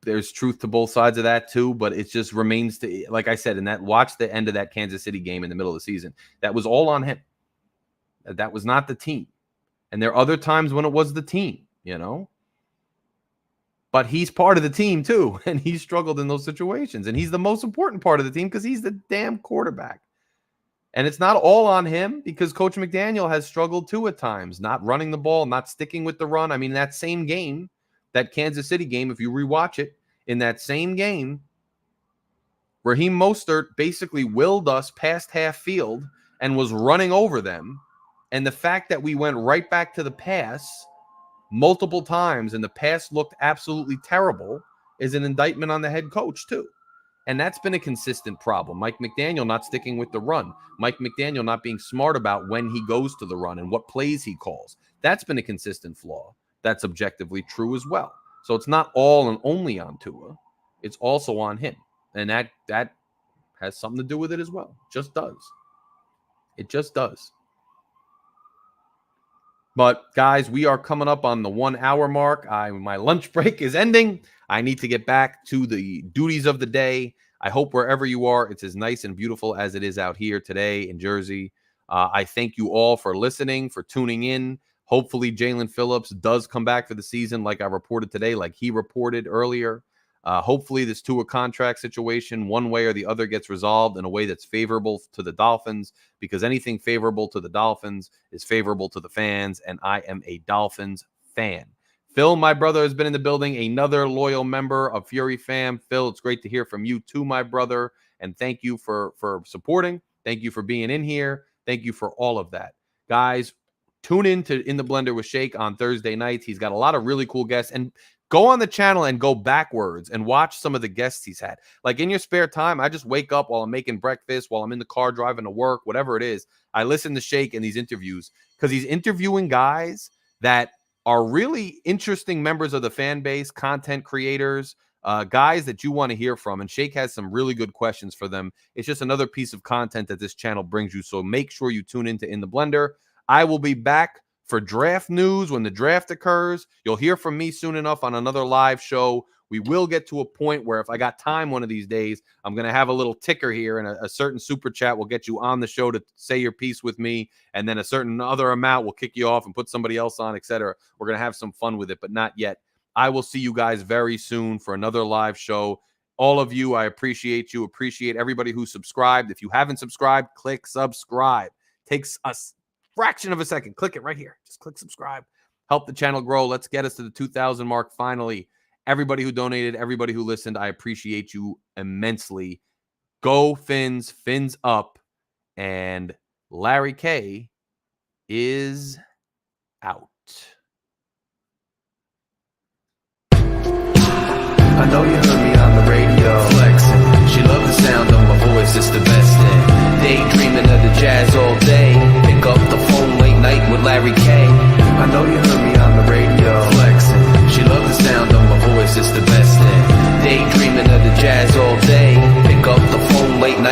S2: there's truth to both sides of that too, but it just remains to, like I said, watch the end of that Kansas City game in the middle of the season. That was all on him. That was not the team. And there are other times when it was the team, But he's part of the team too, and he struggled in those situations. And he's the most important part of the team because he's the damn quarterback. And it's not all on him, because Coach McDaniel has struggled too at times, not running the ball, not sticking with the run. I mean, that same game, that Kansas City game, if you rewatch it, in that same game, Raheem Mostert basically willed us past half field and was running over them. And the fact that we went right back to the pass multiple times and the pass looked absolutely terrible is an indictment on the head coach too. And that's been a consistent problem. Mike McDaniel not sticking with the run. Mike McDaniel not being smart about when he goes to the run and what plays he calls. That's been a consistent flaw. That's objectively true as well. So it's not all and only on Tua. It's also on him. And that has something to do with it as well. Just does. It just does. But guys, we are coming up on the 1 hour mark. My lunch break is ending. I need to get back to the duties of the day. I hope wherever you are, it's as nice and beautiful as it is out here today in Jersey. I thank you all for listening, for tuning in. Hopefully, Jaelan Phillips does come back for the season like I reported today, like he reported earlier. Hopefully, this Tua contract situation, one way or the other, gets resolved in a way that's favorable to the Dolphins, because anything favorable to the Dolphins is favorable to the fans, and I am a Dolphins fan. Phil, my brother, has been in the building, another loyal member of Fury Fam. Phil, it's great to hear from you too, my brother, and thank you for supporting. Thank you for being in here. Thank you for all of that. Guys, tune in to In the Blender with Shake on Thursday nights. He's got a lot of really cool guests, and go on the channel and go backwards and watch some of the guests he's had. Like in your spare time, I just wake up while I'm making breakfast, while I'm in the car driving to work, whatever it is. I listen to Shake in these interviews because he's interviewing guys that are really interesting members of the fan base, content creators, guys that you want to hear from. And Shake has some really good questions for them. It's just another piece of content that this channel brings you. So make sure you tune into In the Blender. I will be back for draft news when the draft occurs. You'll hear from me soon enough on another live show. We will get to a point where if I got time one of these days, I'm going to have a little ticker here, and a certain super chat will get you on the show to say your piece with me, and then a certain other amount will kick you off and put somebody else on, etc. We're going to have some fun with it, but not yet. I will see you guys very soon for another live show. All of you, I appreciate you. Appreciate everybody who subscribed. If you haven't subscribed, click subscribe. Takes us fraction of a second. Click it right here. Just click subscribe. Help the channel grow. Let's get us to the 2,000 mark finally. Everybody who donated, everybody who listened, I appreciate you immensely. Go Fins, Fins up, and Larry K is out.
S1: I know you heard me on the radio flexing. She loved the sound of my voice, it's the best thing. Daydreaming of the jazz all day. Pick up the phone late night with Larry K. I know you heard